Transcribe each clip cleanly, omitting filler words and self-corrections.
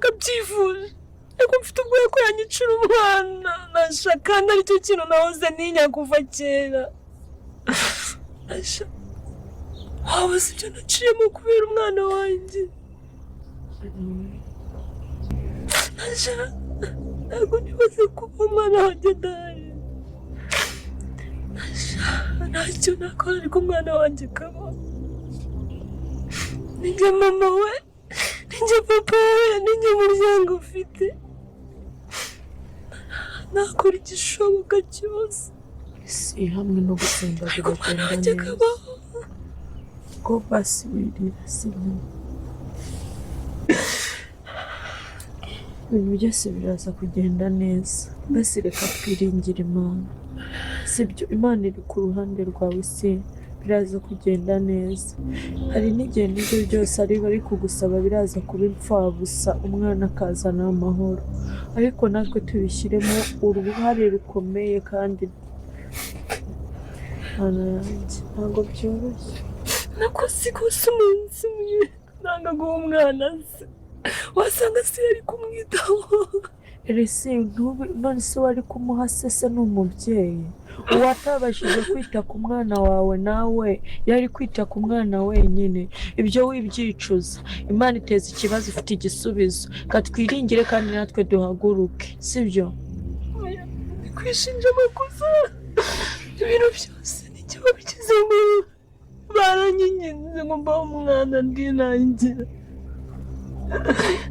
nakabyifuje ariko mfite ubwoba ko yanyicira umwana nashaka aricyo kintu nahoze ninya kuva kera waba si ibyo naciyemo kubera umwana wanjye ntabwo nibaze kuba umwana wanjye adahari ntacyo nakora ariko umwana wanjye akaba ninjye mama we ninjye papa we ninjye umuryango ufite nakora igishoboka cyose si hamwe no gusenga bigenda neza ko basi wirira simwe ibintu byose biraza kugenda neza basi reka twiringire Imana sibyo Imana iri ku ruhande rwawe se biraza kugenda neza hari n'igihe n'ibyo byose ari bari kugusaba biraza kuba impfabusa umwana akazana amahoro ariko natwe tubishyiremo uruhare rukomeye kandi ntabwo byoroshye nakoze ikosa umunsi umwe nanga guha umwana se wasanga se yari kumwitaho ese none se wari kumuha se n'umubyeyi uwatabashije kwita ku mwana wawe nawe yari kwita ku mwana wenyine ibyo wibyicuza Imana iteza ikibazo ifite igisubizo katwiringire kandi natwe duhaguruke sibyo kwishinja amakosa ibintu byose n'icyo babigizemo baranyinginze ngo mbahe umwana ndi nangira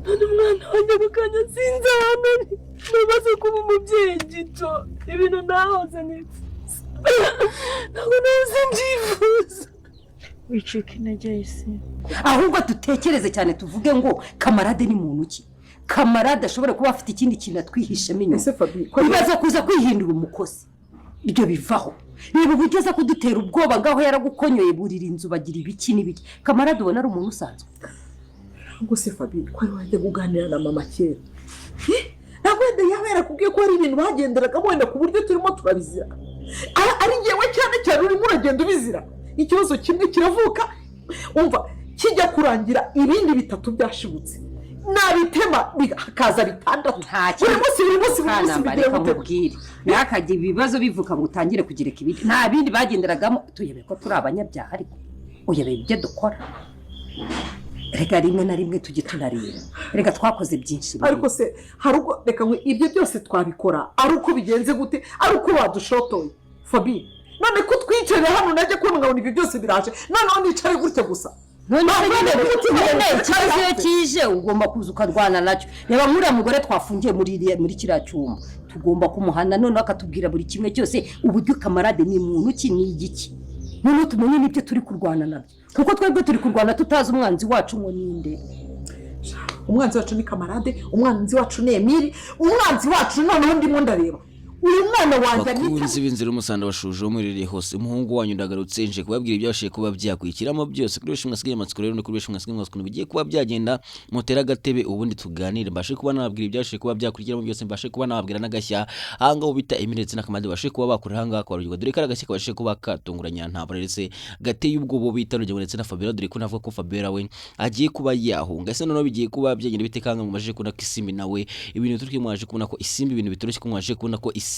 none umwana wanjye ako kanya sinzi ahantu ari namaze kuba umubyeyi gito ibintu nahoze nifuza ntabwo nahoze mbyifuza wicika intege isi ahubwo dutekereze cyane tuvuge ngo kamarade ni muntu ki kamarade ashobora kuba afite ikindi kintu atwihishemo inyuma bibaza kuza kwihindura umukozi ibyo bivaho niba ugeze kudutera ubwoba ngaho yaragukonyoye burira inzu bagira ibiki n'ibiki kamarade ubona ari umuntu usanzwe ngo se Fabi ko ari wajya kuganira na mama kera ntabwo yaba yarakubwiye ko hari ibintu bagenderaga wenda ku buryo turimo turabizira ari njyewe cyane urimo uragenda ubizira ikibazo kimwe kiravuka umva kijya kurangira ibindi bitatu byashibutse nabitema hakaza bitandatu buri munsi reka nkubwire ntihakagire ibibazo bivuka ngo utangire kugereka ibindi nta bindi bagenderagamo tuyebe ko turi abanyabyaha ariko uyebe ibyo dukora reka rimwe na rimwe tujye tunareba reka twakoze byinshi ariko se hari uko reka ngo ibyo byose twabikora ari uko bigenze gute ari uko badushotoye Fabi none ko twicara hano najya kubona ngo ibyo byose biraje noneho nicare gutya gusa none ikibazo iyo kije ugomba kuza ukarwana nacyo reba nk'uriya mugore twafungiye muri kiriya cyumba tugomba kumuhana noneho akatubwira buri kimwe cyose uburyo kamarade ni muntu ki ni igiki noneho tumenye n'ibyo turi kurwana nabyo kuko twebwe turi kurwana tutazi umwanzi wacu ngo ninde umwanzi wacu ni kamarade umwanzi wacu ni Emile umwanzi wacu noneho ndimo ndareba uyu mwana wanjye akunze ibinzira umusanda washuje umurire hose umuhungu wanyu ndagarutse nje kubabwira ibyashiye kuba byakwikiramo byose kuri bishimwe asigaye amatsiko rero no kuri bishimwe asigaye amatsiko bigiye kuba byagenda mutera agatebe ubundi tuganire mbashe kuba nababwira ibyashiye kuba byakurikiramo byose mbashe kuba nababwira n'agashya hanga ubita Emile ndetse n'akamade bashe kuba bakora hanga kwa rugendo dore karagashye kabashe kuba katunguranya ntabwo rese gateye ubwo bita rugendo ndetse na Fabiola dore ko navuga ko Fabiola we agiye kuba yahunga ese noneho bigiye kuba byagenda bitekanga mu maje kuna kisimbi nawe ibintu turiki mwaje kubona ko isimbi ibintu bitoroshye ko mwaje kubona ko isimbi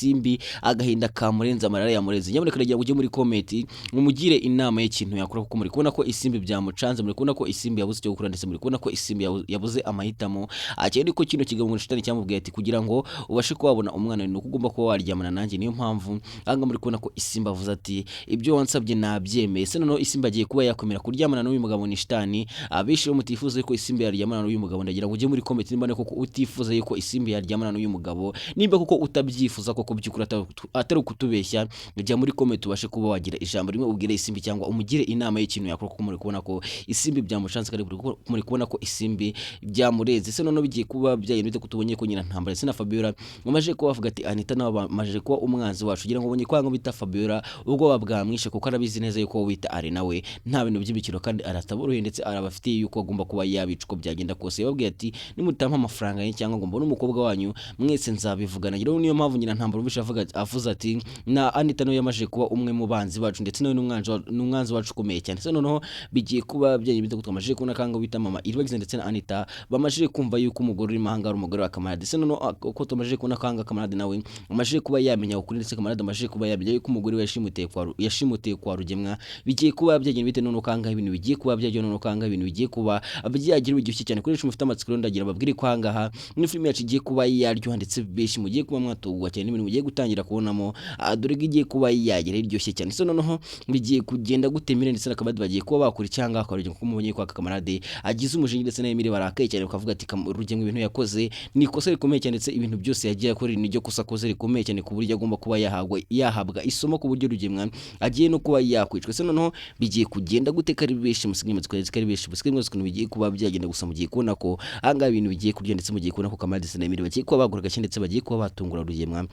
agahinda kamurenza amarara yamureze nyaboneka rege ujye muri comment mumugire inama y'ikintu yakora kuko muri kubona ko isimbi byamucanze muri kubona ko isimbi yabuze cyo gukora ndetse muri kubona ko isimbi yabuze amahitamo akende ko kino kigabo mu shitani cyamubwiye ati kugira ngo ubashe kubabona umwana ni ukugomba kuba waryamana nanjye niyo mpamvu anga muri kubona ko isimbi avuze ati ibyo wansabye nabyemeye se noneho isimbi agiye kuba yakomera kuryamana n'uyu mugabo ni shitani abishiro mutifuza ko isimbi yaryamana n'uyu mugabo ndagira ngo ujye muri comment nimbane koko utifuza yuko isimbi yaryamana n'uyu mugabo nimba koko utabyifuza koko byukura atari kutubeshya njya muri comment ubashe kuba wagira ijambo rimwe ubwire isimbi cyangwa umugire inama y'ikintu yakora kuko muri kubona ko isimbi byamucanze kare muri kubona ko isimbi byamureze se none bigiye kuba byayindute kutubonye ko nyina ntambara se na Fabiola mumaje kuba bavuga ati Anita nawe bamaje kuba umwanzi wacu kugira ngo ubonye kwanga bita Fabiola ubwo babwamwishe kuko arabizi neza yuko wita ari nawe nta bintu by'ibikiro kandi arataboroye ndetse arabafitiye yuko agomba kuba yabicuko byagenda kose yababwiye ati nimutampa amafaranga cyangwa ngo mbone umukobwa wanyu mwese nzabivugana rero niyo mpamvu nyina ntambara ubisha avuze ati na Anita nawe yamaje kuba umwe mu banzi bacu ndetse nawe n'umwanzi wacu ukomeye cyane. Se noneho bigiye kuba byanyibite kutwamaje kubona kanga wita mama Iribagiza ndetse na Anita bamaje kumva yuko umugore uri mahanga ari umugore wa Kamarade. Se noneho uko tumaje kubona kanga Kamarade nawe amaje kuba yamenya ukuri ndetse Kamarade amaje kuba yamenya yuko umugore we yashimuteye kwa Rugemwa. Bigiye kuba byagenda bite noneho kanga ibintu bigiye kuba byagenda noneho kanga ibintu bigiye kuba byagira biryoshye cyane kuri mufite amatsiko ndagira babwire ko hangaha ni filime yacu igiye kuba yaryoha ndetse beshi mugiye kuba mwatugwa cyane n'ibintu mugiye gutangira kubonamo dore igiye kuba yagira iryoshye cyane. So noneho bigiye kugenda gutemira ndetse na Kamarade bagiye kuba bakora cyanga akarujya kuko mubonye kwa Kamarade agize umujinya ndetse na Emile barakaye cyane bakavuga ati Rugemwa ibintu yakoze ni ikosa rikomeye cyane ndetse ibintu byose yagiye akora ni ryo kosa koze rikomeye cyane ku buryo agomba kuba yahabwa isomo ku buryo Rugemwa agiye no kuba yakwicwa. Se noneho bigiye kugenda guteka ari beshi musigiye matsiko ari beshi musigiye matsiko bigiye kuba byagenda gusa mugiye kubona ko hanga ibintu bigiye kurya ndetse mugiye kubona ko Kamarade ndetse na Emile bagiye kuba bagura gake ndetse bagiye kuba batungura Rugemwa.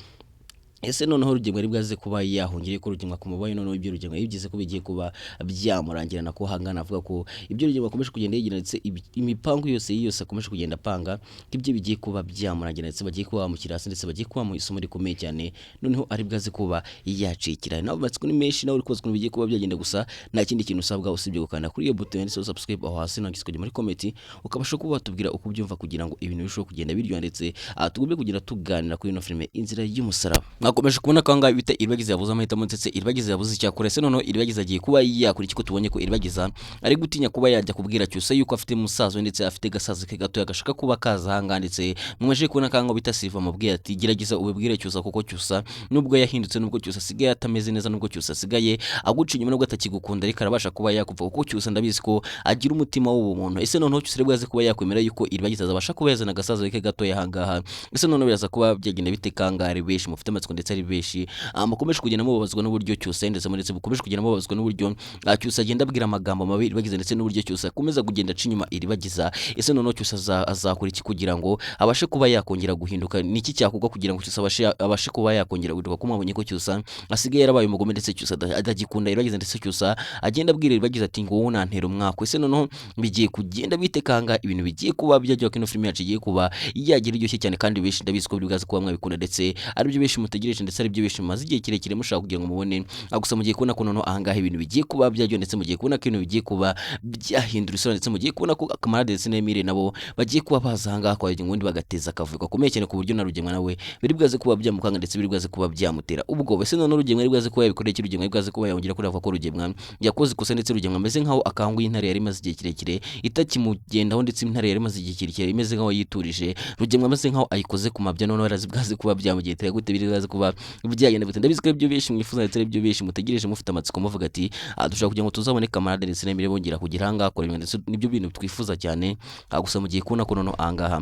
Ese noneho Rugemwa ari bwaze kuba yahungiye ko Rugemwa kumubaye noneho ibyo Rugemwa yibyize ko bigiye kuba byamurangira nako hangana avuga ko ibyo Rugemwa akomeje kugenda yigira ndetse imipango yose akomeje kugenda panga ibyo bigiye kuba byamurangira ndetse bagiye kuba bamukirasa ndetse bagiye kuba mu isomo rikomeye cyane noneho ari bwaze kuba yacikira. Naho batsiko ni menshi nawe uri bigiye kuba byagenda gusa nta kindi kintu usabwa usibye gukanda kuri iyo button ndetse subscribe aho hasi nangise kujya muri comment ukabasha kuba watubwira uko byumva kugira ngo ibintu bishoboke kugenda biryo ndetse tugombe kugira tuganira kuri ino filime Inzira y'Umusaraba. Nakomeje kubona kanga bita Iribagiza yavuze amahitamo ndetse Iribagiza yavuze icyakora. Se noneho Iribagiza agiye kuba yakora iki ko tubonye ko Iribagiza ari gutinya kuba yajya kubwira Cyusa yuko afite musazo ndetse afite gasaza ke gato yagashaka kuba kaza hanga ndetse mwaje kubona kanga bita Silva mubwiye ati gerageza ubibwire Cyusa kuko Cyusa nubwo yahindutse nubwo Cyusa asigaye atameze neza nubwo Cyusa asigaye aguca inyuma nubwo atakigukunda ariko arabasha kuba yakuva kuko Cyusa ndabizi ko agira umutima w'ubumuntu. Ese noneho Cyusa ari bwaze kuba yakwemera yuko Iribagiza azabasha kuba yazana gasaza ke gato yahangaha. Ese noneho biraza kuba byagenda bite kanga ari beshi mufite amatsiko ndetse ari beshi mukomeje kugenda mubabazwa n'uburyo Cyusa ndetse bukomeje kugenda mubabazwa n'uburyo Cyusa agenda abwira amagambo mabi Iribagiza ndetse n'uburyo Cyusa akomeza kugenda aca inyuma Iribagiza. Ese noneho Cyusa azakora iki kugira ngo abashe kuba yakongera guhinduka? Niki cyakugwa kugira ngo Cyusa abashe kuba yakongera guhinduka ko mwabonye ko Cyusa asigaye yarabaye umugome ndetse Cyusa adagikunda Iribagiza ndetse Cyusa agenda abwira Iribagiza ati ngo wowe nantera umwako. Ese noneho bigiye kugenda bitekanga ibintu bigiye kuba byajya kino filime yacu igiye kuba yagira iryoshye cyane kandi beshi ndabizi ko bwigaze kuba mwabikunda ndetse ari byo beshi mutegereje ndetse ari byo beshi maze igihe kirekire mushaka kugira ngo mubone gusa mugiye kubona ko noneho ahangaha ibintu bigiye kuba byajyo ndetse mugiye kubona ko ibintu bigiye kuba byahindura isura ndetse mugiye kubona ko Kamarade ndetse na Emile nabo bagiye kuba baza ahangaha kwa ngo undi bagateza akavuyo gakomeye cyane ku buryo na Rugemwa nawe biri bwaze kuba byamukanga ndetse biri bwaze kuba byamutera ubwo. Ese noneho Rugemwa ari bwaze kuba yabikoreye iki? Rugemwa ari bwaze kuba yongera kuri avuga ko Rugemwa yakoze ikosa ndetse Rugemwa ameze nkaho akanguye intare yari maze igihe kirekire itakimugendaho ndetse intare yari maze igihe kirekire imeze nkaho yiturije. Rugemwa ameze nkaho ayikoze ku mabya noneho yarazibwaze kuba byamugetera gute biri bwaze kuba byagenda bite? Ndabizi ko ibyo beshi mwifuza ndetse ibyo beshi mutegereje mufite amatsiko muvuga ati dushaka kugira ngo tuzabone Kamarade ndetse na Emile bongera kugira ahangaha akora ibintu ndetse nibyo bintu twifuza cyane gusa mugiye kubona ko noneho ahangaha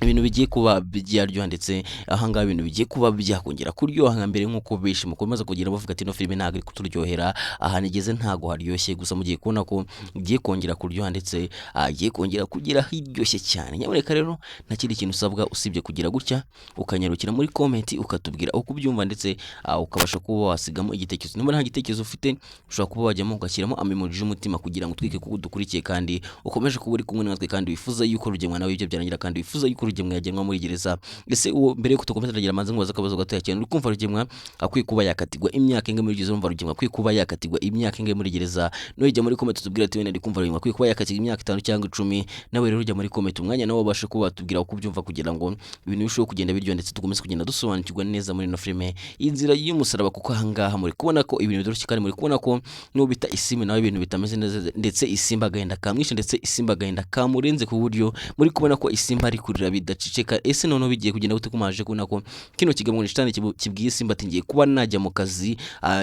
ibintu bigiye kuba byaryoha ndetse ahangaha ibintu bigiye kuba byakongera kuryoha nka mbere nk'uko beshi mukomeza kugira bavuga ati no filime ntabwo iri kuturyohera ahantu igeze ntago haryoshye gusa mugiye kubona ko igiye kongera kuryoha ndetse agiye kongera kugira hiryoshye cyane. Nyamuneka rero nta kindi kintu usabwa usibye kugira gutya ukanyarukira muri comment ukatubwira uko ubyumva ndetse ukabasha kuba wasigamo igitekerezo. Niba nta gitekerezo ufite ushobora kuba wajyamo ugashyiramo emoji y'umutima kugira ngo twike kuko dukurikiye kandi ukomeje kuba uri kumwe natwe kandi wifuza yuko Rugemwa nawe ibyo byarangira kandi wifuza yuko Rugemwa yagenwa muri gereza. Ese uwo mbere yuko tukomeza tugira manze ngo akabazo gato cyane uri kumva Rugemwa akwiye kuba yakatigwa imyaka inge muri gereza? Umva Rugemwa akwiye kuba yakatigwa imyaka inge muri gereza? No ijya muri comment tubwira ati wenda ndi kumva Rugemwa akwiye kuba yakatigwa imyaka 5 cyangwa 10. Nawe rero ujya muri comment umwanya nawe ubashe kuba tubwira uko ubyumva kugira ngo ibintu bishoboke kugenda biryo ndetse tukomeze kugenda dusobanukirwa neza muri no filime Inzira y'Umusaraba kuko ahangaha muri kubona ko ibintu byoroshye kandi muri kubona ko no bita Isimi nawe ibintu bitameze neza ndetse Isimba agahenda kamwishe ndetse Isimba agahenda kamurenze ku buryo muri kubona ko Isimba ari kurira bidaciceka. Ese noneho bigiye kugenda gute kumaje kubona ko kino kigamwe n'ishitani kibwiye Isimba ati ngiye kuba najya mu kazi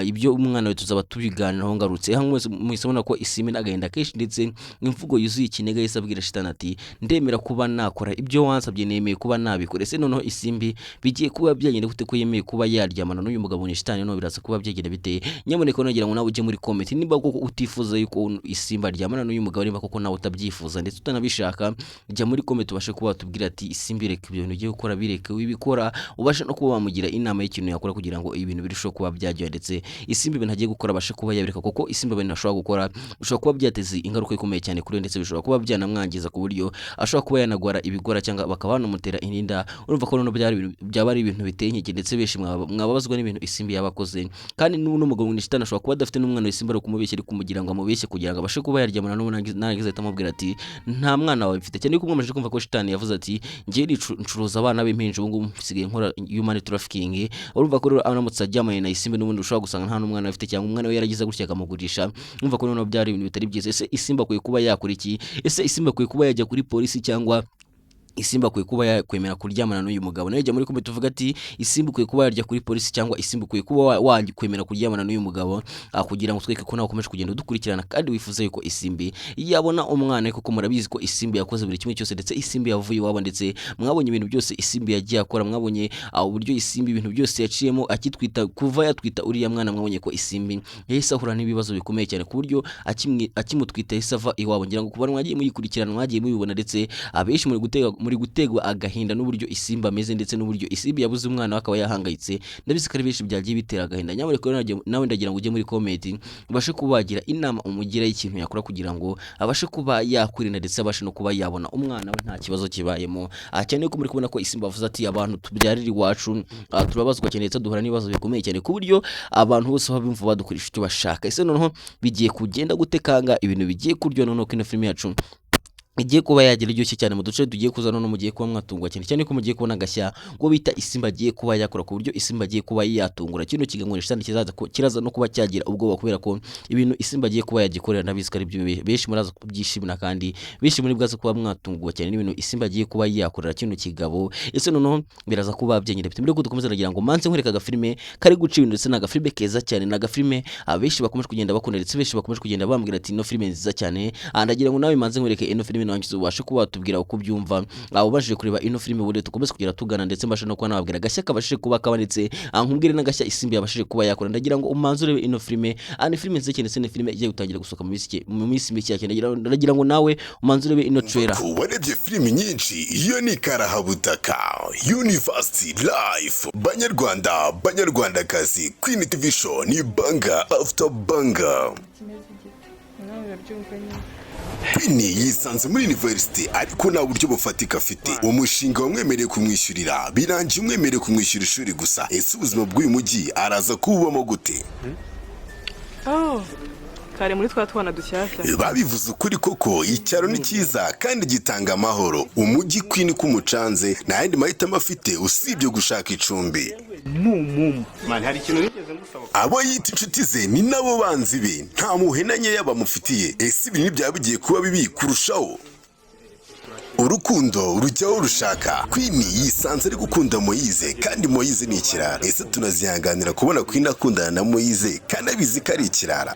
ibyo umwana we tuzaba tubiganiraho ngarutse hamwe muhisabona ko Isimi agahenda kenshi ndetse imvugo yuzuye ikinega yisabwira shitani ati ndemera kuba nakora ibyo wansabye nemeye kuba nabikora. Ese noneho Isimbi bigiye kuba byagenda gute ko yemeye kuba yaryamana n'uyu mugabo n'ishitani no biraza kuba byagenda bite? Nyamuneka nagira ngo nawe uje muri comment niba koko utifuza yuko Isimba aryamana n'uyu mugabo niba koko nawe utabyifuza ndetse utanabishaka jya muri comment ubashe kuba tubwira ati isimbi reka ibyo bintu ugiye gukora bireke wibikora ubashe no kuba wamugira inama y'ikintu yakora kugira ngo ibintu birusheho kuba byajya ndetse isimbi ibintu agiye gukora abashe kuba yabireka kuko isimbi ibintu ashobora gukora bishobora kuba byateza ingaruka ikomeye cyane kuri we ndetse bishobora kuba byanamwangiza ku buryo ashobora kuba yanagwara ibigora cyangwa bakaba banamutera inda urumva ko noneho byaba ari ibintu biteye inkeke ndetse benshi mwababazwa n'ibintu isimbi yabakoze kandi n'umugabo w'ishitani ashobora kuba adafite n'umwana w'isimbi ari kumubeshya ari kumugira ngo amubeshye kugira ngo abashe kuba yaryamana narangiza ahita amubwira ati nta mwana wawe mfite cyane ko mwamaze kumva ko shitani yavuze ati ngiye ncuruza abana b'impinja ubu ngubu mfisigaye nkora human trafficking urumva ko rero aramutse aryamanye na isimbi n'ubundi ushobora gusanga nta n'umwana afite cyangwa umwana we yaragize gutya akamugurisha urumva ko noneho byari ibintu bitari byiza ese isimbi akwiye kuba yakora iki ese isimbi akwiye kuba yajya kuri polisi cyangwa isimba akwiye kuba yakwemera kuryamana n'uyu mugabo nawe jya muri komite tuvuga ati isimba akwiye kuba yarya kuri polisi cyangwa isimba akwiye kuba wakwemera kuryamana n'uyu mugabo kugira ngo tweke ko nawe ukomeje kugenda udukurikirana kandi wifuza yuko isimbi yabona umwana kuko murabizi ko isimbi yakoze buri kimwe cyose ndetse isimbi yavuye iwabo ndetse mwabonye ibintu byose isimbi yagiye akora mwabonye uburyo isimbi ibintu byose yaciyemo akitwita kuva yatwita uriya mwana mwabonye ko isimbi yahise ahura n'ibibazo bikomeye cyane ku buryo akimutwita yahise ava iwabo ngira ngo kuba mwagiye muyikurikirana mwagiye mubibona ndetse abenshi muri gutegwa agahinda n'uburyo isimba ameze ndetse n'uburyo isimbi yabuze umwana akaba yahangayitse ndabizi ko ari benshi byagiye bitera agahinda nawe ndagira ngo ujye muri comment ubashe kuba wagira inama umugira y'ikintu yakora kugira ngo abashe kuba yakwirinda ndetse abashe no kuba yabona umwana we nta kibazo kibayemo cyane ko muri kubona ko isimba avuze ati abantu tubyarira iwacu turabazwa cyane ndetse duhura n'ibibazo bikomeye cyane ku buryo abantu bose babimva badukoresha icyo bashaka ese noneho bigiye kugenda gutekanga ibintu bigiye kuryo noneho kino filime yacu igiye kuba yagira iryoshye cyane mu duce tugiye kuzana no mugiye kuba mwatungwa cyane ko mugiye kubona gashya ngo bita isimba agiye kuba yakora ku buryo isimba agiye kuba yatungura kino kigango cyane kiraza no kuba cyagira ubwoba kubera ko ibintu isimba agiye kuba yagikorera nabizi ari byo benshi muraza kubyishimira kandi benshi muri bwaza kuba mwatungwa cyane n'ibintu isimba agiye kuba yakorera kino kigabo ese noneho biraza kuba byenyere bite muri ko dukomeza nagira ngo manze nkwereka agafilime kari guca ibintu ndetse n'agafilime keza cyane n'agafilime abenshi bakomeje kugenda bakunda ndetse benshi bakomeje kugenda bambwira ati no filime nziza cyane ndagira ngo nawe manze nkwereke ino filime wangize ubashe kuba watubwira uko byumva ubashije kureba ino filime bude tukomeze kugira tugana ndetse mbashe no kuba nababwira gashya kabashije kuba kabonetse nkubwire n'agashya isimbi yabashije kuba yakora ndagira ngo umanze urebe ino filime ni filime nziza cyane ndetse ni filime igiye gutangira gusohoka mu minsi mike cyane ndagira ngo nawe umanze urebe ino trailer warebye filime nyinshi iyo ni karahabutaka University Life banyarwandakazi Queen TV show ni banga after banga Queen yisanze muri university ariko nta buryo bufatika afite umushinga wamwemereye kumwishyurira birangiye umwemereye kumwishyura ishuri gusa ese ubuzima bw'uyu mujyi araza kubamo gute kare muri twana dushyashya babivuze ukuri koko icyaro ni cyiza kandi gitanga amahoro umujyi Queen kumucanze nta yandi mahitamo afite usibye gushaka icumbi man hari ikintu nigeze ngusaba abo yita inshuti ze ni nabo banzi be nta muhenanye yabamufitiye ese ibi ntibyaba bigiye kuba bibi kurushaho urukundo rujyaho rushaka Queen yisanze ari gukunda Moise kandi Moise ni ikirara ese tunazihanganira kubona Queen akundana na Moise kandi abizi ko ari ikirara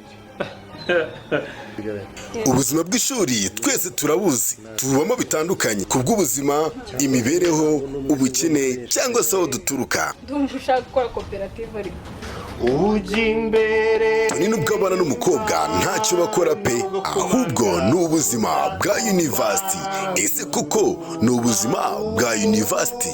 ubuzima bw'ishuri twese turabuzi tubamo bitandukanye kubw'ubuzima imibereho ubukene cyangwa se aho duturuka ndumva ushaka gukora koperative ariko ujya imbere ni nubwo abana n'umukobwa ntacyo bakora pe ahubwo ni ubuzima bwa University ese koko ni ubuzima bwa University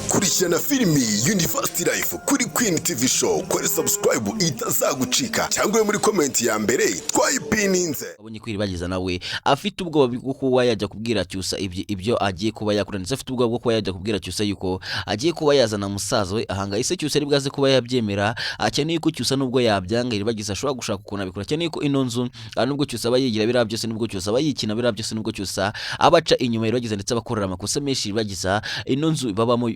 kurikirana filimi University Life kuri Queen TV show kore subscribe itazagucika cyangwa muri comment ya mbere twayipininze abonye kwiribagiza nawe afite ubwoba bwo kuba yajya kubwira cyusa ibyo agiye kuba yakora ndetse afite ubwoba bwo kuba yajya kubwira cyusa yuko agiye kuba yazana musaza we ahangayise cyusa ari bwaze kuba yabyemera akeneye ko cyusa nubwo yabyanga iribagiza ashobora gushaka ukuntu abikora akeneye ko ino nzu nubwo cyusa abayigira bira byose nubwo cyusa abayikina bira byose nubwo cyusa abaca inyuma iribagiza ndetse abakorera amakosa menshi iribagiza ino nzu babamo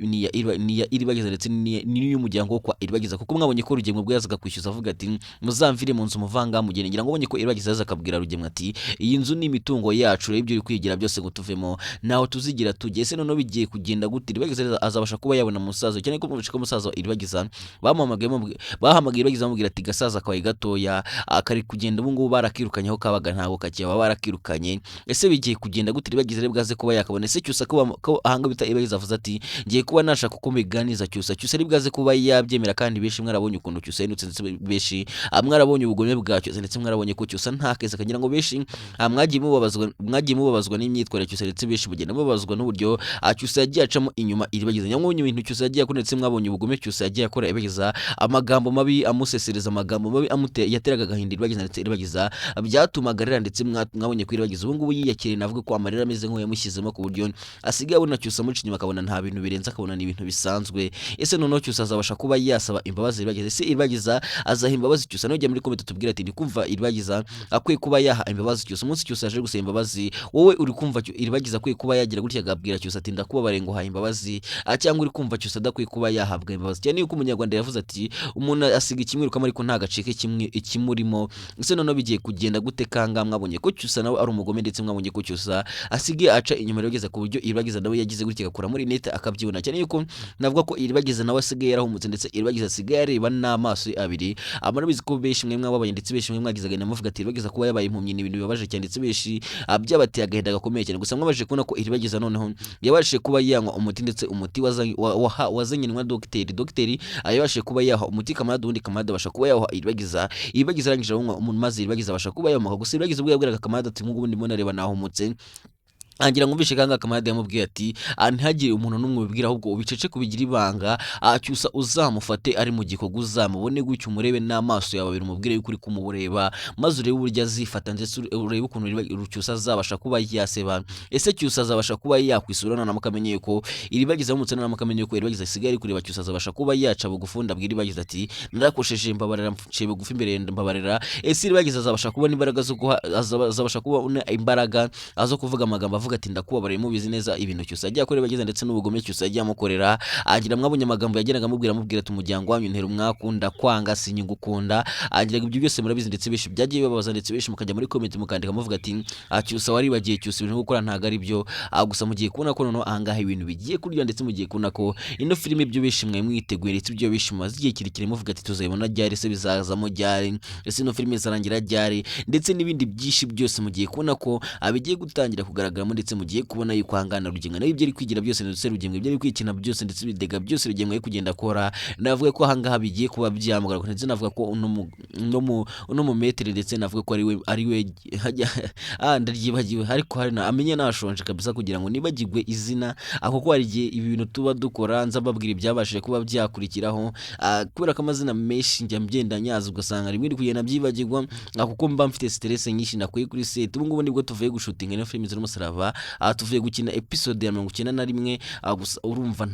iribagiza ndetse ni y'umuryango kwa iribagiza kuko mwabonye ko rugemwe bwo yazaga kwishyuza avuga ati muzamvire mu nzu muvanga mugene ngira ngo ubonye ko iribagiza yaza akabwira rugemwe ati iyi nzu ni imitungo yacu rero ibyo uri kwigira byose ngo tuvemo naho tuzigira tujye ese noneho bigiye kugenda gute iribagiza azabasha kuba yabona musaza cyane ko mubishika musaza iribagiza bahamagaye iribagiza bamubwira ati gasaza kawe gatoya akari kugenda ubu ngubu barakirukanyeho kabaga ntago kakiba barakirukanye ese bigiye kugenda gute iribagiza rero bwaze kuba yakabona ese cyusa ko ahanga bita iribagiza avuze ati ngiye kuba nashaka uko biganiza cyusa ari bwaze kuba yabyemera kandi benshi mwarabonye ukuntu cyusa yinutse ndetse benshi mwarabonye ubugome bwacyo ndetse mwarabonye ko cyusa nta keza kagira ngo benshi mwagiye mubabazwa n'imyitwarire cyusa ndetse benshi mugenda mubabazwa n'uburyo cyusa yagiye acamo inyuma iribagiza nyamwonye ibintu cyusa yagiye akora ndetse mwabonye ubugome cyusa yagiye akora iribagiza amagambo mabi amusesereza amagambo mabi yateraga agahinda iribagiza ndetse iribagiza byatumaga rera ndetse mwabonye ko iribagiza ubu ngubu yiyakiriye navuga ko amarira ameze nk'uwo yamushyizemo ku buryo asigaye abona cyusa muci inyuma akabona nta bintu birenze akabona ni ibintu bisanzwe ese noneho cyusa azabasha kuba yasaba imbabazi iribagiza ese iribagiza azaha imbabazi cyusa nujya muri comment tubwira ati ndi kumva iribagiza akwiye kuba yaha imbabazi cyusa umunsi cyusa aje gusaba imbabazi wowe uri kumva iribagiza akwiye kuba yagira gutya agabwira cyusa ati ndakubabare ngo ha imbabazi cyangwa uri kumva cyusa adakwiye kuba yahabwa imbabazi cyane yuko umunyarwanda yavuze ati umuntu asiga ikimwirukamo ariko nta gacike kimwe ikimurimo ese noneho bigiye kugenda gute kanga mwabonye ko cyusa nawe ari umugome ndetse mwabonye ko cyusa asigaye aca inyuma iribagiza ku buryo iribagiza nawe yagize gutya agakora muri net akabyibona cyane yuko navuga ko iribagiza nawe asigaye yarahumutse ndetse iribagiza asigaye areba n'amaso abiri amarabizi ko benshi mwe mwababaye ndetse benshi mwe mwagizaga namuvuga ati iribagiza kuba yabaye impumyi ni ibintu bibabaje cyane ndetse benshi byabateye agahinda gakomeye cyane gusa mwabaje kubona ko iribagiza noneho yabashije kuba yanywa umuti ndetse umuti wazanye na dogiteri ayabashije kuba yaha umuti kamarade ubundi kamarade abasha kuba yaha iribagiza arangije anywa umuntu maze iribagiza abasha kuba yamuha gusa iribagiza ubwo yabwiraga kamarade ati nk'ubu ndimo nareba nahumutse angira ngumvishe kanga kamarade yamubwiye ati ntihagire umuntu n'umwe ubibwira ahubwo ubicece kubigira ibanga cyusa uzamufate ari mu gikogo uzamubone gutyo umurebe n'amaso yawe abiri umubwire yuko uri kumureba maze urebe uburyo azifata ndetse urebe ukuntu cyusa azabasha kuba yaseba ese cyusa azabasha kuba yakwisura none mukamenye ko iribagiza umutse none mukamenye ko iribagiza sigaye kureba cyusa azabasha kuba yaca bugufunda abwira iribagiza ati narakosheje mbabarira mfashe bugufi imbere mbabarira ese iribagiza azabasha kuba n'imbaraga zo azabasha kuba imbaraga azo kuvuga amagambo avuga ati ndakubabariye mubizi neza ibintu cyusa agiye akora bagize ndetse n'ubugome cyusa agiye amukorera agira mwabonye amagambo yageraga amubwira ati umuryango wanyu ntera umwakunda kwanga sinyugukunda agira ibyo byose murabizi ndetse bishi byagiye bibabaza ndetse bishi mukajya muri comment mukandika muvuga ati cyusa waribagiye cyusa ibintu gukora ntago ari byo gusa mugiye kubona ko noneho ahangaha ibintu bigiye kurya ndetse mugiye kubona ko ino filime ibyo bishi mwe mwiteguye ndetse ibyo bishi maze igihe kirekire muvuga ati tuzayibona ryari se bizazamo ryari ese ino filime izarangira ryari ndetse n'ibindi byinshi byose mugiye kubona ko abigiye gutangira kugaragara ndetse mugiye kubona yuko hangana rugenga nayo ibyo ari kwigira byose ndetse rugenga ibyo ari kwikina byose ndetse bidega byose rugenga yo kugenda akora navuga ko hangaha bigiye kuba byamugara ndetse navuga ko uno mu metere ndetse navuga ko ari we ndaryibagiwe ariko hari na amenye nashonje kabisa kugira ngo nibagirwe izina kuko hari igihe ibi bintu tuba dukora nzababwira ibyabashije kuba byakurikiraho kubera ko amazina menshi njya mbyenda nyaza ugasanga rimwe kugenda byibagirwa kuko mba mfite stress nyinshi nakuye kuri set ubu ngubu nibwo tuvuye gushutinga ino film z'umusaraba tuvuye gukina episode ya 91 gusa urumva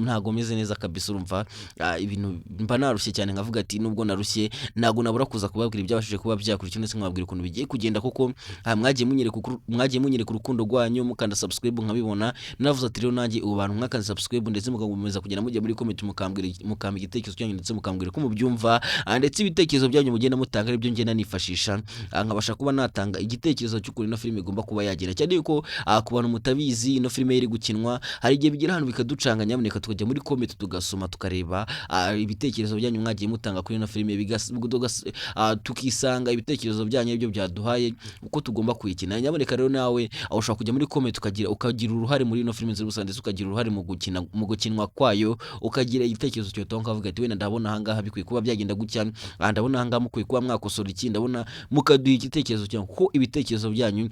ntago meze neza kabisa urumva ibintu mba narushye cyane nkavuga ati nubwo narushye nago nabura kuza kubabwira ibyabashije kuba byakurikira ndetse nkababwira ukuntu bigiye kugenda kuko mwagiye munyereka urukundo rwanyu mukanda subscribe nkabibona navuze ati rero nanjye ubu bantu mwakanda subscribe ndetse mugakomeza kugenda mujya muri comment mukambwira igitekerezo cyanyu ndetse mukambwira ko mubyumva ndetse ibitekerezo byanyu mugenda mutanga ibyo ngenda nifashisha nkabasha kuba natanga igitekerezo cy'ukuri no filime igomba kuba yagera cyane yuko ku bantu mutabizi ino filime iri gukinwa hari igihe bigira hano bikaducanga nyamuneka tukajya muri comment tugasoma tukareba ibitekerezo byanyu mwagiye mutanga kuri ino filime tukisanga ibitekerezo byanyu ibyo byaduhaye uko tugomba kuyikina nyamuneka rero nawe ushobora kujya muri comment ukagira uruhare muri ino filime z'ubusanzwe ukagira uruhare mu gukinwa kwayo ukagira igitekerezo cyo tonka avuga ati wenda ndabona ahangaha bikwiye kuba byagenda gutya ndabona ahangaha mukwiye kuba mwakosora iki ndabona mukaduha igitekerezo cyanyu kuko ibitekerezo byanyu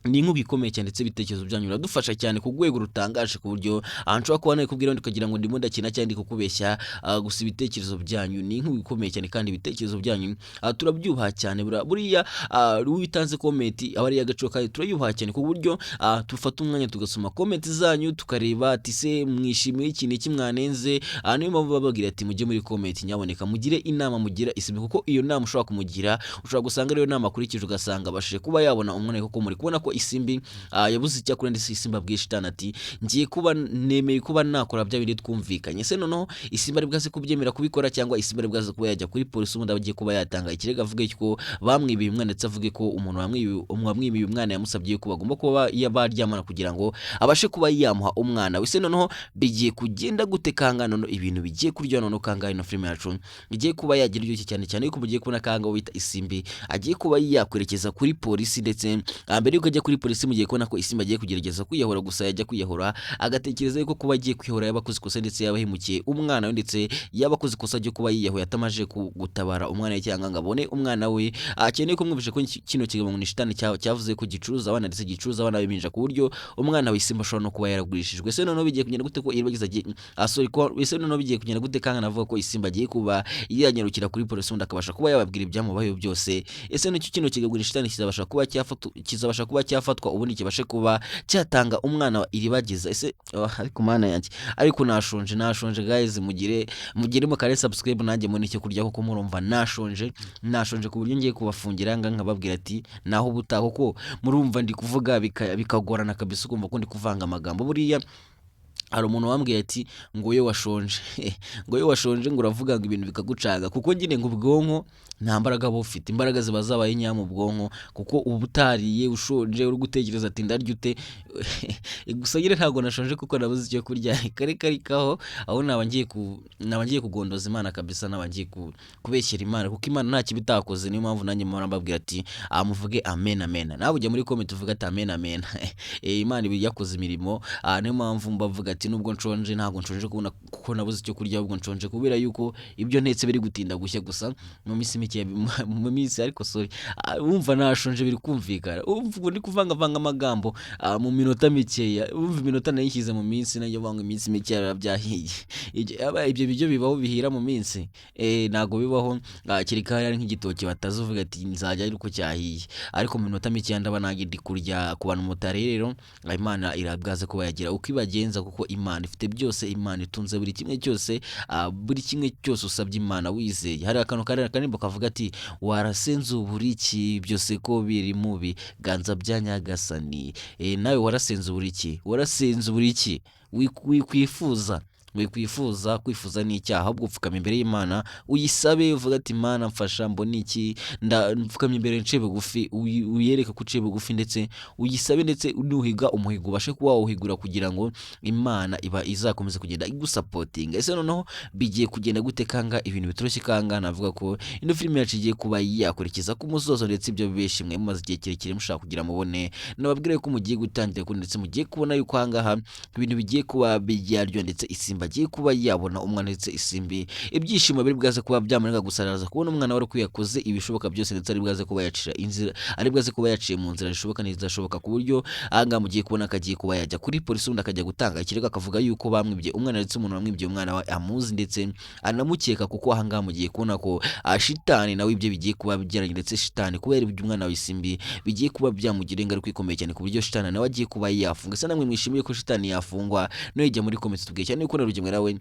ni nk'ubikomeye cyane ndetse ibitekerezo byanyu biradufasha cyane ku rwego rutangaje ku buryo nshobora kuba nawe kubwira kugira ngo ndimo ndakina cyangwa kukubeshya gusa ibitekerezo byanyu ni nk'ubikomeye cyane kandi ibitekerezo byanyu turabyubaha cyane buriya witanze comment aba ari y'agaciro kandi turayubaha cyane ku buryo tufata umwanya tugasoma comment zanyu tukareba ati se mwishimiye ikintu kimwanenze niyo mpamvu bababwira ati mujye muri comment nyaboneka mugire inama mugira isibe kuko iyo nama ushobora kumugira ushobora gusanga rero nama kurikije ugasanga bashije kuba yabona umwana kuko muri kubona ko isimbi yabuze icyakora ndetse isimba bwishitana ati ngiye kuba nemeye kuba nakora bya bindi twumvikanye se noneho isimba ari bwaze kubyemera kubikora cyangwa isimba ari bwaze kuba yajya kuri polisi umuntu abagiye kuba yatanga ikirega avuga ko bamwibiye umwana ndetse avuge ko umuntu wamwibiye umwana yamusabye ko bagomba kuba yabaryamana kugira ngo abashe kuba yamuha umwana we se noneho bigiye kugenda gutekanga none ibintu bigiye kurya none kanga ino film yacu bigiye kuba yagira iryo cyane cyane yuko mugiye kubona kanga wita isimbi agiye kuba yakwerekeza kuri polisi ndetse mbere yuko ajya kuri polisi mugiye kubona ko Isimbi agiye kugerageza kwiyahura, gusa yajya kwiyahura agatekereza yuko kuba agiye kwiyahura yabakoze ikosa ndetse yabahemukiye umwana we, ndetse yabakoze ikosa ryo kuba yiyahuye atamaje gutabara umwana we cyangwa ngo abone umwana we. Akeneye kumwumvisha ko kino kigabo ngo ni shitani cyavuze ko gicuruza abana ndetse gicuruza abana b'impinja ku buryo umwana wa Isimbi ashobora no kuba yaragurishijwe. Ese noneho bigiye kugenda gute ko iribagiza ese noneho bigiye kugenda gute kandi navuga ko Isimbi agiye kuba yanyarukira kuri polisi undi akabasha kuba yababwira ibyamubayeho byose. Ese n'icyo kino kigabo ni shitani kizabasha kuba cyafatwa ubundi kibashe kuba cyatanga umwana wa iribagiza. Ese ariko mana yanjye, ariko nashonje guys, mugire mu kare subscribe nanjye mu nicyo kurya kuko murumva nashonje ku buryo ngiye kubafungira nkababwira ati naho ubutaha, kuko murumva ndi kuvuga bikagorana kabisa, ukumva ko ndi kuvanga amagambo. Buriya hari umuntu wambwiye ati ngo iyo washonje ngo uravuga ngo ibintu bikagucaga, kuko nyine ngo ubwonko nta mbaraga bufite, imbaraga ziba zabaye nya mu bwonko, kuko uba utariye ushonje uri gutekereza ati ndarya ute. Gusa nyine ntabwo nashonje kuko nabuze icyo kurya, karikaho aho nabangiye kugondoza Imana kabisa, nabangiye kubeshyera Imana, kuko Imana nta kibi itakoze. Niyo mpamvu nanjye mpora mbabwira ati muvuge amen amen, nawe ujya muri comment uvuga ati amen amen. Imana ibi yakoze imirimo, niyo mpamvu mbavuga ati nubwo nshonje ntabwo nshonje kuko nabuze icyo kurya, ahubwo nshonje kubera yuko ibyo ntetse biri gutinda gushya. Gusa mu minsi ariko sorry, wumva nashonje biri kumvikana, umva ndi kuvanga amagambo mu minota mikeya, umva iminota nayishyize mu minsi nayo banga iminsi mike yarabyahiye. Ibyo bijyo bibaho bihira mu minsi, ntago bibaho kirika ari nk'igitoki batazuvuga ati nzajya ariko cyahiye, ariko mu minota mikeya ndaba nagindi kurya ku bantu mutare. Rero Imana irabwaze kuba yagira uko ibagenza, kuko Imana ifite byose, Imana itunze buri kimwe cyose, buri kimwe cyose usabye Imana wizeye. Hari akantu kanimbo kavuga ati warasenze uburiki byose ko biri mubi ganza bya Nyagasani. Nawe warasenze uburiki kwifuza ni icyaha, ahubwo upfukama imbere y'Imana uyisabe, uvuga ati Imana mfasha mbona iki, ndapfukama imbere nce bugufi, uyereka ko uciye bugufi, ndetse uyisabe, ndetse nuhiga umuhigo ubashe kuba wawuhigura kugira ngo Imana izakomeze kugenda igusapotinga. Ese noneho bigiye kugenda gute kanga ibintu bitoroshye? Kanga navuga ko ino filime yacu igiye kuba yakurikiza ku musozo, ndetse ibyo bibeshi mwe mumaze igihe kirekire mushaka kugira mubone, nababwira ko mugiye gutangira ko, ndetse mugiye kubona yuko ahangaha ibintu bigiye kuba byaryo, ndetse Isimbi agiye kuba yabona umwana, ndetse Isimbi ibyishimo biri bwaze kuba byamunega gusaraza kubona umwana wari kuyakoze ibishoboka byose, ndetse ari bwaze kuba yacira inzira, ari bwaze kuba yaciye mu nzira zishoboka n'izidashoboka, ku buryo ahangaha mugiye kubona akagiye kuba yajya kuri polisi undi akajya gutanga ikirego akavuga yuko bamwibye umwana, ndetse umuntu wamwibye umwana we amuzi ndetse anamukeka, kuko ahangaha mugiye kubona ko shitani nawe ibyo bigiye kuba byaranye, ndetse shitani kubera ibyo umwana wa Isimbi bigiye kuba byamugira ingaruka ikomeye cyane, ku buryo shitani nawe agiye kuba yafunga. Ese namwe mwishimiye ko shitani yafungwa? No ijya muri comment tubwiye cyane ko Rugemwe nawe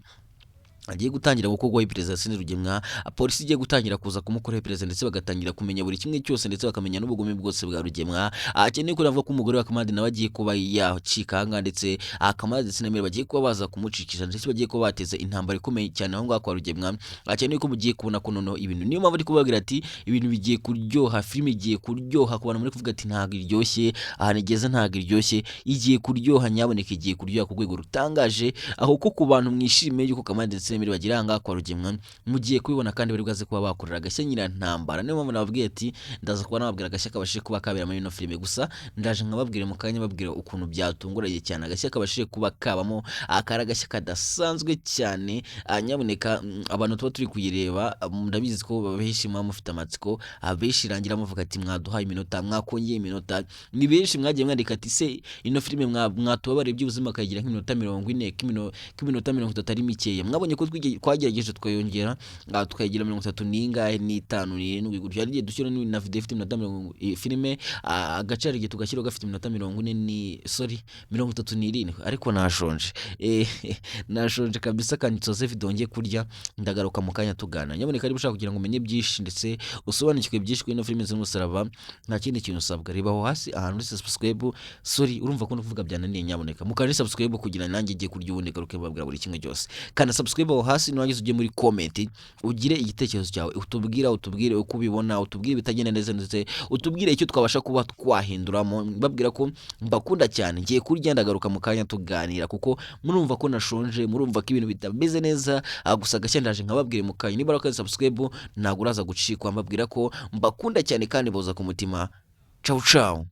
agiye gutangira gukorwaho iperereza. Sindi Rugemwa polisi igiye gutangira kuza kumukoraho iperereza, ndetse bagatangira kumenya buri kimwe cyose, ndetse bakamenya n'ubugome bwose bwa Rugemwa. Akeneye ko navuga ko umugore wa Kamadi nawe agiye kuba yacika ahangaha, ndetse Kamadi ndetse na Mary bagiye kuba baza kumucikisha, ndetse bagiye kuba bateza intambara ikomeye cyane aho ngaho kwa Rugemwa. Akeneye ko mugiye kubona ko noneho ibintu, niyo mpamvu ari kubabwira ati ibintu bigiye kuryoha, filime igiye kuryoha ku bantu muri kuvuga ati ntabwo iryoshye, ahantu igeze ntabwo iryoshye, igiye kuryoha, nyaboneka igiye kuryoha ku rwego rutangaje, aho ko ku bantu mwishimiye yuko Kamadi ndetse Mary bagira ahangaha kwa Rugemwa mugiye kubibona, kandi bari bwaze kuba bakorera agashya nyirantambara. Niyo mpamvu nababwiye ati ndaza kuba nababwira agashya kabashije kuba kabera muri ino filime, gusa ndaje nkababwire mu kanya babwira ukuntu byatunguranye cyane agashya kabashije kuba kabamo, akara agashya kadasanzwe cyane. Nyaboneka abantu tuba turi kuyireba, ndabizi ko babeshi mwa mufite amatsiko, abeshi irangira muvuga ati mwaduhaye iminota, mwakongeye iminota, ni benshi mwagiye mwandika ati se ino filime mwatubabare by'ubuzima kayigira nk'iminota 40, k'iminota 30 ari mikeya. Mwabonye ko twagerageje twayongera tukayigira 30 n'ingahe n'itanu n'irindwi gutyo, yari igiye dushyira na video ifite iminota 40 filime agace ari tugashyira gafite iminota 37, ariko nashonje nashonje kabisa, kandi nsoze video ngiye kurya, ndagaruka mu kanya tugana. Nyaboneka ari bushaka kugira ngo umenye byinshi, ndetse usobanukirwe byinshi kuri ino filime z'umusaraba, nta kindi kintu usabwa, ribaho hasi ahantu uri subscribe. Sorry urumva ko ndavuga byananiye, nyaboneka mukari subscribe kugira nanjye igiye kurya ubundi garuke babwira buri kimwe cyose, kandi subscribe aho hasi nuwagize ujye muri comment ugire igitekerezo cyawe, utubwire uko ubibona, utubwire bitagenda neza, ndetse utubwire icyo twabasha kuba twahinduramo. Mbabwira ko mbakunda cyane, ngiye kurya ndagaruka mu kanya tuganira, kuko murumva ko nashonje, murumva ko ibintu bitameze neza, gusa gashya ndaje nkababwire mu kanya. Niba rakaze subscribe ntabwo uraza gucikwa, mbabwira ko mbakunda cyane kandi boza ku mutima. Ciao ciao.